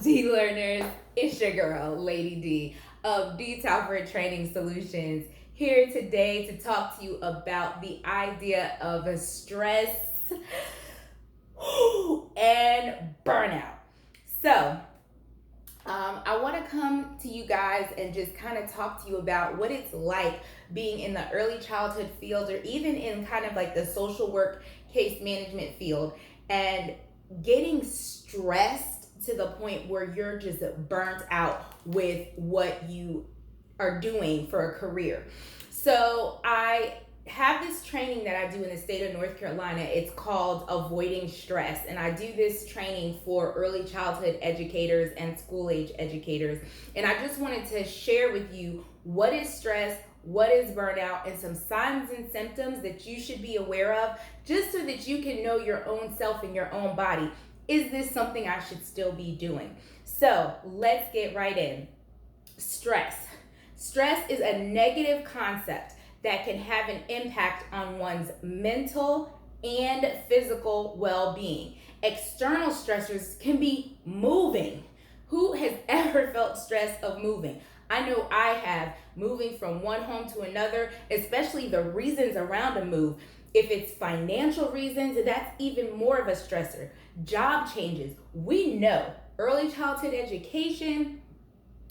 D learners, it's your girl, Lady D of DTalford Training Solutions, here today to talk to you about the idea of stress and burnout. So, I want to come to you guys and just kind of talk to you about what it's like being in the early childhood field or even in kind of like the social work case management field and getting stressed to the point where you're just burnt out with what you are doing for a career. So I have this training that I do in the state of North Carolina. It's called Avoiding Stress. And I do this training for early childhood educators and school age educators. And I just wanted to share with you what is stress, what is burnout, and some signs and symptoms that you should be aware of just so that you can know your own self and your own body. Is this something I should still be doing? So let's get right in. Stress. Stress is a negative concept that can have an impact on one's mental and physical well-being. External stressors can be moving. Who has ever felt stress of moving? I know I have, moving from one home to another, especially the reasons around a move. If it's financial reasons, that's even more of a stressor. Job changes. We know early childhood education,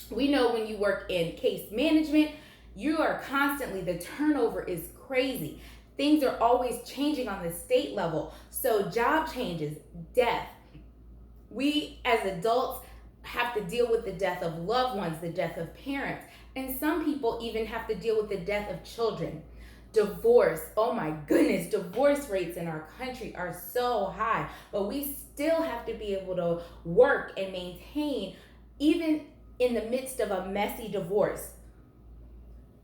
we know when you work in case management, you are constantly, the turnover is crazy. Things are always changing on the state level. So job changes, death. We as adults have to deal with the death of loved ones, the death of parents, and some people even have to deal with the death of children. Divorce, oh my goodness, divorce rates in our country are so high, but we still have to be able to work and maintain even in the midst of a messy divorce.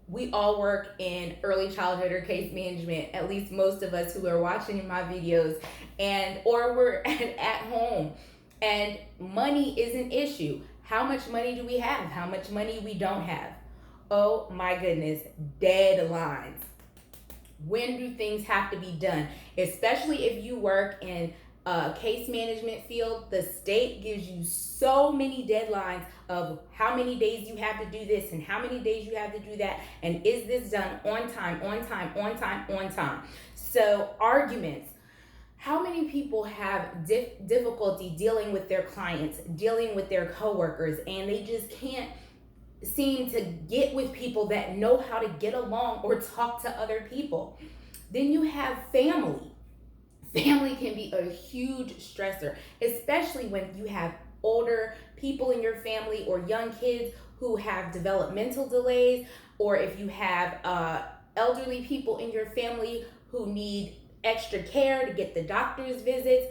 We all work in early childhood or case management, at least most of us who are watching my videos, or we're at home, and money is an issue. How much money do we have? How much money we don't have? Oh my goodness, deadlines. When do things have to be done? Especially if you work in a case management field, the state gives you so many deadlines of how many days you have to do this and how many days you have to do that, and is this done on time, on time, on time, on time. So arguments. How many people have difficulty dealing with their clients, dealing with their coworkers, and they just can't seem to get with people that know how to get along or talk to other people? Then you have family. Family can be a huge stressor, especially when you have older people in your family or young kids who have developmental delays, or if you have elderly people in your family who need extra care to get the doctor's visits.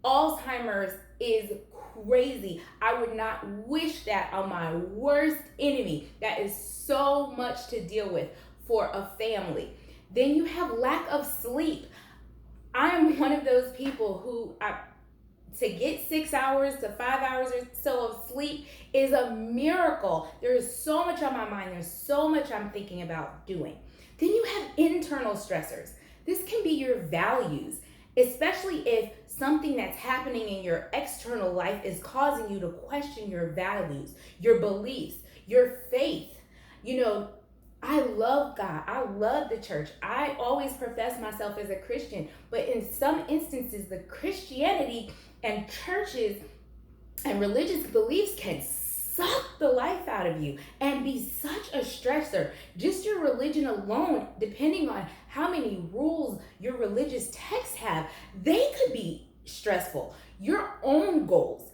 Alzheimer's is crazy. I would not wish that on my worst enemy. That is so much to deal with for a family. Then you have lack of sleep. I'm one of those people who, to get 6 hours to 5 hours or so of sleep is a miracle. There is so much on my mind. There's so much I'm thinking about doing. Then you have internal stressors. This can be your values, especially if something that's happening in your external life is causing you to question your values, your beliefs, your faith. You know, I love God. I love the church. I always profess myself as a Christian, but in some instances, the Christianity and churches and religious beliefs can suck the life out of you and be such a stressor. Just your religion alone, depending on how many rules your religious texts have, they could be stressful. Your own goals.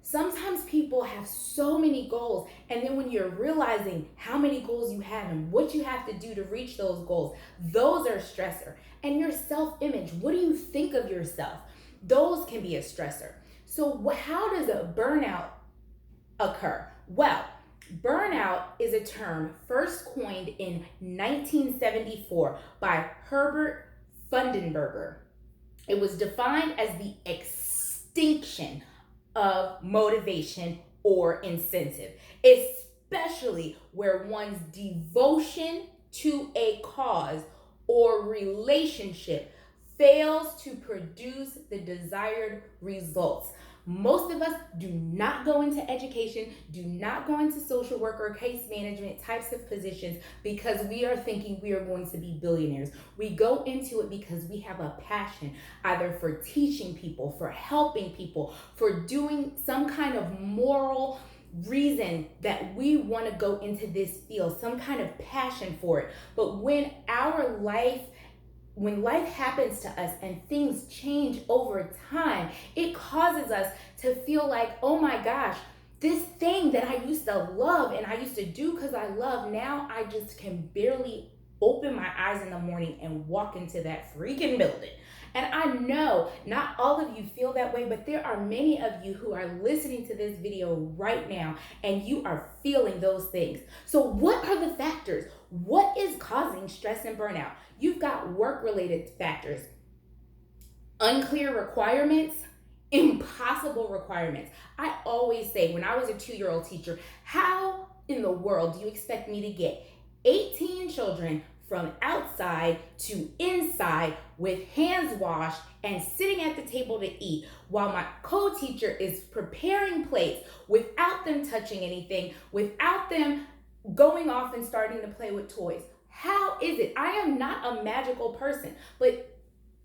Sometimes people have so many goals, and then when you're realizing how many goals you have and what you have to do to reach those goals, those are a stressor. And your self-image, what do you think of yourself? Those can be a stressor. So how does a burnout occur? Well, burnout is a term first coined in 1974 by Herbert Fundenberger. It was defined as the extinction of motivation or incentive, especially where one's devotion to a cause or relationship fails to produce the desired results. Most of us do not go into education, do not go into social work or case management types of positions because we are thinking we are going to be billionaires. We go into it because we have a passion, either for teaching people, for helping people, for doing some kind of moral reason that we want to go into this field, some kind of passion for it. But when life happens to us and things change over time, it causes us to feel like, oh my gosh, this thing that I used to love and I used to do because I love, now I just can barely open my eyes in the morning and walk into that freaking building. And I know not all of you feel that way, but there are many of you who are listening to this video right now and you are feeling those things. So what are the factors? What is causing stress and burnout? You've got work-related factors, unclear requirements, impossible requirements. I always say, when I was a 2-year-old teacher, how in the world do you expect me to get 18 children from outside to inside with hands washed and sitting at the table to eat while my co-teacher is preparing plates without them touching anything, without them going off and starting to play with toys? How is it? I am not a magical person, but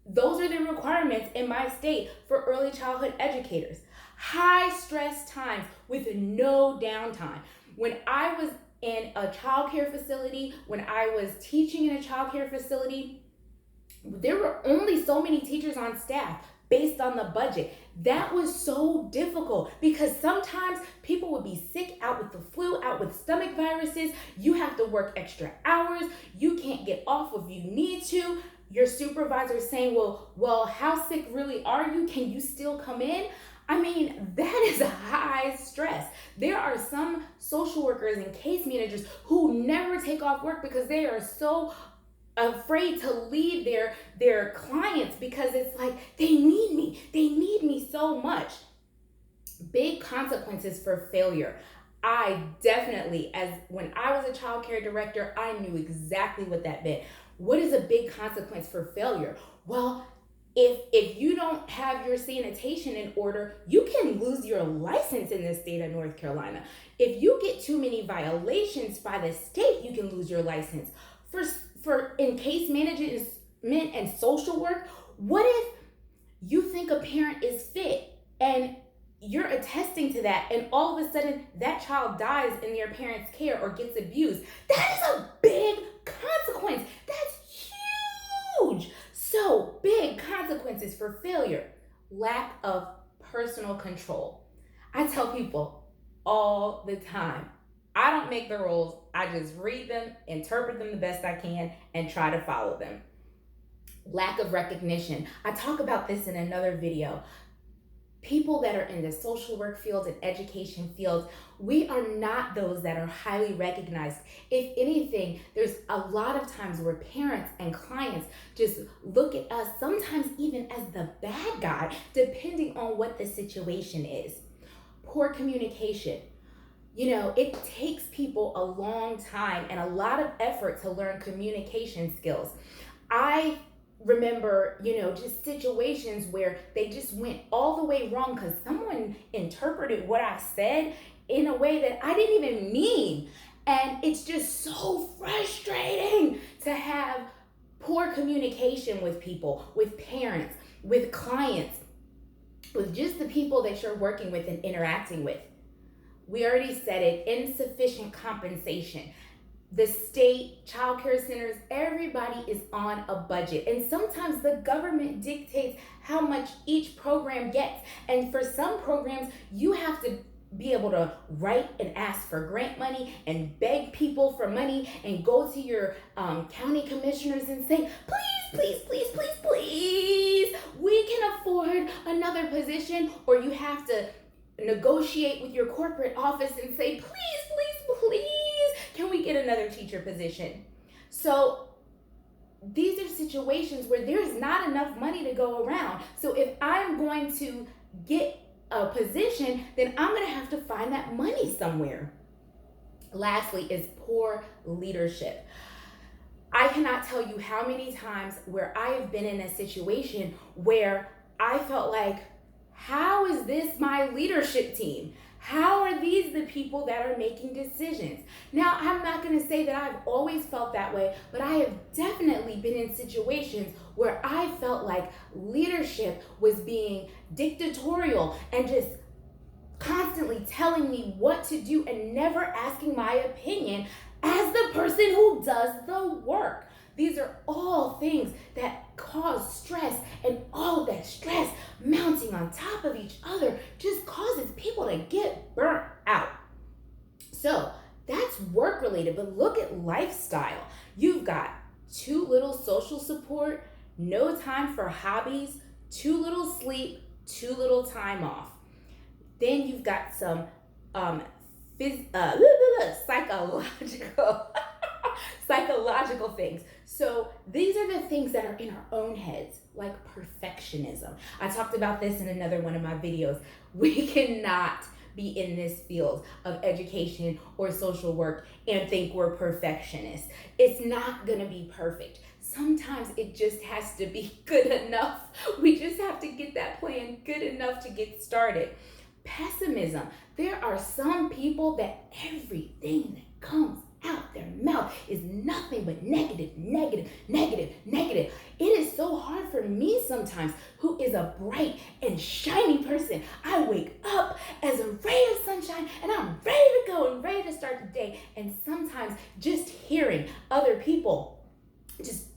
those are the requirements in my state for early childhood educators. High stress times with no downtime. When I was in a childcare facility, when I was teaching in a childcare facility, there were only so many teachers on staff based on the budget. That was so difficult because sometimes people would be sick, out with the flu, out with stomach viruses. You have to work extra hours. You can't get off if you need to. Your supervisor is saying, well, how sick really are you? Can you still come in? I mean, that is a high stress. There are some social workers and case managers who never take off work because they are so afraid to leave their clients because it's like, they need me so much. Big consequences for failure. I definitely, when I was a child care director, I knew exactly what that meant. What is a big consequence for failure? Well, if you don't have your sanitation in order, you can lose your license in the state of North Carolina. If you get too many violations by the state, you can lose your license. For in case management and social work, what if you think a parent is fit and you're attesting to that and all of a sudden that child dies in their parent's care or gets abused? That is a big consequence. That's huge. So, big consequences for failure. Lack of personal control. I tell people all the time, I don't make the rules. I just read them, interpret them the best I can, and try to follow them. Lack of recognition. I talk about this in another video. People that are in the social work field and education fields, we are not those that are highly recognized. If anything, there's a lot of times where parents and clients just look at us, sometimes even as the bad guy, depending on what the situation is. Poor communication. It takes people a long time and a lot of effort to learn communication skills. I remember, just situations where they just went all the way wrong because someone interpreted what I said in a way that I didn't even mean. And it's just so frustrating to have poor communication with people, with parents, with clients, with just the people that you're working with and interacting with. We already said it, insufficient compensation. The state, child care centers, everybody is on a budget. And sometimes the government dictates how much each program gets. And for some programs, you have to be able to write and ask for grant money and beg people for money and go to your county commissioners and say, please, we can afford another position. Or you have to negotiate with your corporate office and say, please, can we get another teacher position? So these are situations where there's not enough money to go around. So if I'm going to get a position, then I'm going to have to find that money somewhere. Lastly is poor leadership. I cannot tell you how many times where I have been in a situation where I felt like, How is this my leadership team? How are these the people that are making decisions? Now, I'm not going to say that I've always felt that way, but I have definitely been in situations where I felt like leadership was being dictatorial and just constantly telling me what to do and never asking my opinion as the person who does the work. These are all things that cause stress, and all of that stress mounting on top of each other just causes people to get burnt out. So that's work related, but look at lifestyle. You've got too little social support, no time for hobbies, too little sleep, too little time off. Then you've got some psychological things. So these are the things that are in our own heads, like perfectionism. I talked about this in another one of my videos. We cannot be in this field of education or social work and think we're perfectionists. It's not gonna be perfect. Sometimes it just has to be good enough. We just have to get that plan good enough to get started. Pessimism. There are some people that everything that comes out their mouth is nothing but negative, negative, negative, negative. It is so hard for me sometimes, who is a bright and shiny person. I wake up as a ray of sunshine and I'm ready to go and ready to start the day. And sometimes just hearing other people just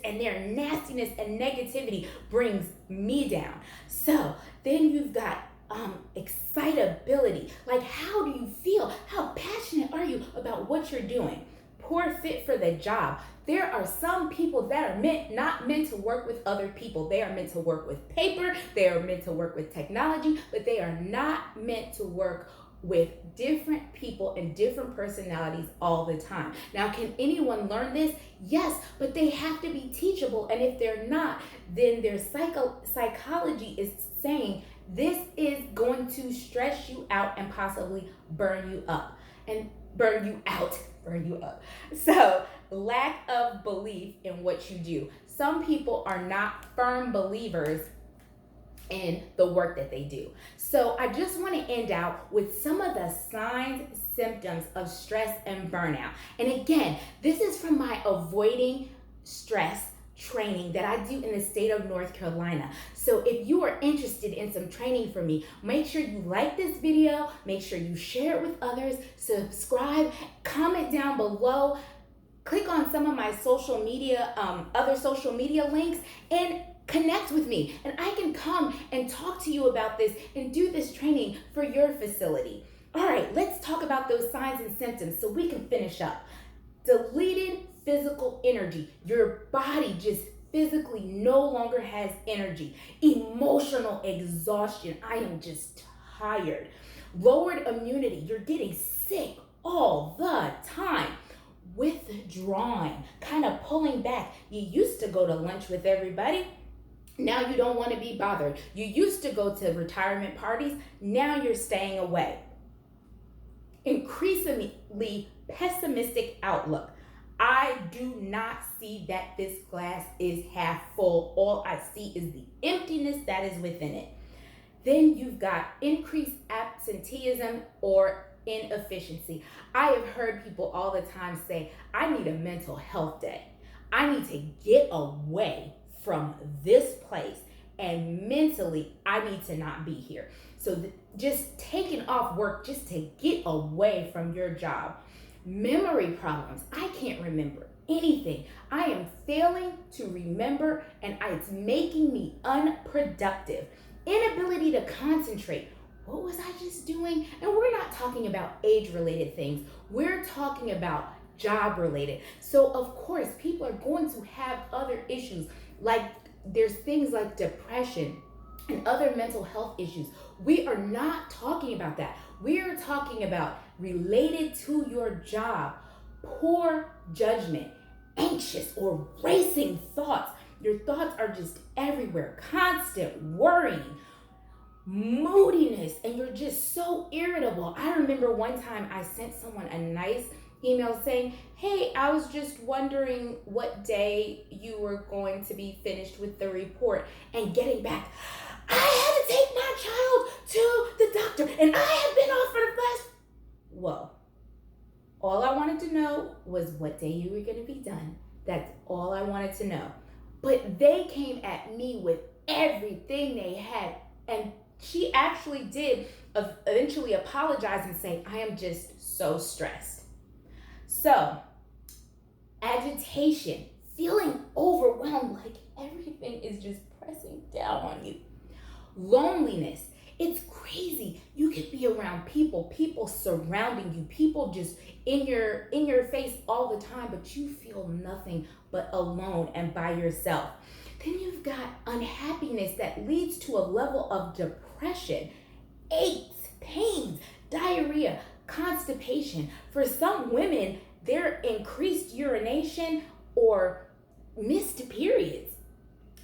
and their nastiness and negativity brings me down. So then you've got excitability. Like, how do you feel? How passionate are you about what you're doing? Poor fit for the job. There are some people that are not meant to work with other people. They are meant to work with paper. They are meant to work with technology, but they are not meant to work with different people and different personalities all the time. Now, can anyone learn this? Yes, but they have to be teachable. And if they're not, then their psychology is saying this is going to stress you out and possibly burn you up and burn you out. So, lack of belief in what you do. Some people are not firm believers in the work that they do. So I just want to end out with some of the signs, symptoms of stress and burnout. And again, this is from my avoiding stress training that I do in the state of North Carolina. So if you are interested in some training from me, make sure you like this video, make sure you share it with others, subscribe, comment down below, click on some of my social media, other social media links, and connect with me. And I can come and talk to you about this and do this training for your facility. All right, let's talk about those signs and symptoms so we can finish up. Deleted physical energy. Your body just physically no longer has energy. Emotional exhaustion. I am just tired. Lowered immunity. You're getting sick all the time. Withdrawing, kind of pulling back. You used to go to lunch with everybody. Now you don't want to be bothered. You used to go to retirement parties. Now you're staying away. Increasingly pessimistic outlook. I do not see that this glass is half full. All I see is the emptiness that is within it. Then you've got increased absenteeism or inefficiency. I have heard people all the time say, I need a mental health day. I need to get away from this place, and mentally I need to not be here. So just taking off work just to get away from your job. Memory problems. I can't remember anything. I am failing to remember, and it's making me unproductive. Inability to concentrate. What was I just doing? And we're not talking about age-related things. We're talking about job-related. So of course, people are going to have other issues. Like there's things like depression and other mental health issues. We are not talking about that. We are talking about related to your job, poor judgment, anxious or racing thoughts. Your thoughts are just everywhere, constant worrying, moodiness, and you're just so irritable. I remember one time I sent someone a nice email saying, hey, I was just wondering what day you were going to be finished with the report, and getting back, I had to take my child to the doctor and I have been off for the last. Whoa. All I wanted to know was what day you were going to be done. That's all I wanted to know. But they came at me with everything they had. And she actually did eventually apologize and say, I am just so stressed. So, agitation, feeling overwhelmed, like everything is just pressing down on you. Loneliness, it's crazy. You could be around people surrounding you, people just in your face all the time, but you feel nothing but alone and by yourself. Then you've got unhappiness that leads to a level of depression, aches, pains, diarrhea, constipation. For some women, they're increased urination or missed periods.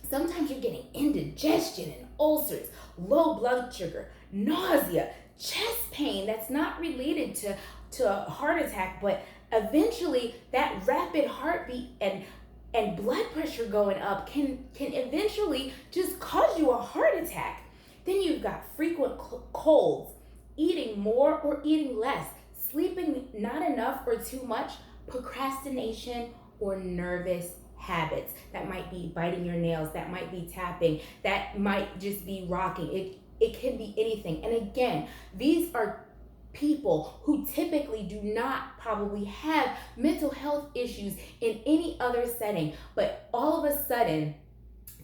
Sometimes you're getting indigestion and ulcers, low blood sugar, nausea, chest pain that's not related to a heart attack, but eventually that rapid heartbeat and blood pressure going up can eventually just cause you a heart attack. Then you've got frequent colds, eating more or eating less, sleeping not enough or too much, procrastination or nervous habits. That might be biting your nails, that might be tapping, that might just be rocking. It can be anything. And again, these are people who typically do not probably have mental health issues in any other setting, but all of a sudden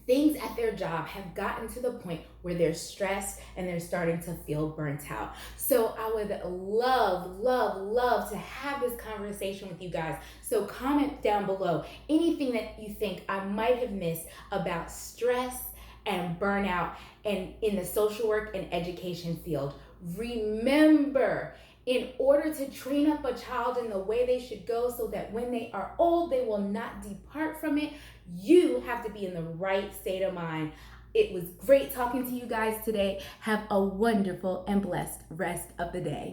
things at their job have gotten to the point where they're stressed and they're starting to feel burnt out. So I would love to have this conversation with you guys. So comment down below anything that you think I might have missed about stress and burnout and in the social work and education field. Remember, in order to train up a child in the way they should go so that when they are old, they will not depart from it, you have to be in the right state of mind. It was great talking to you guys today. Have a wonderful and blessed rest of the day.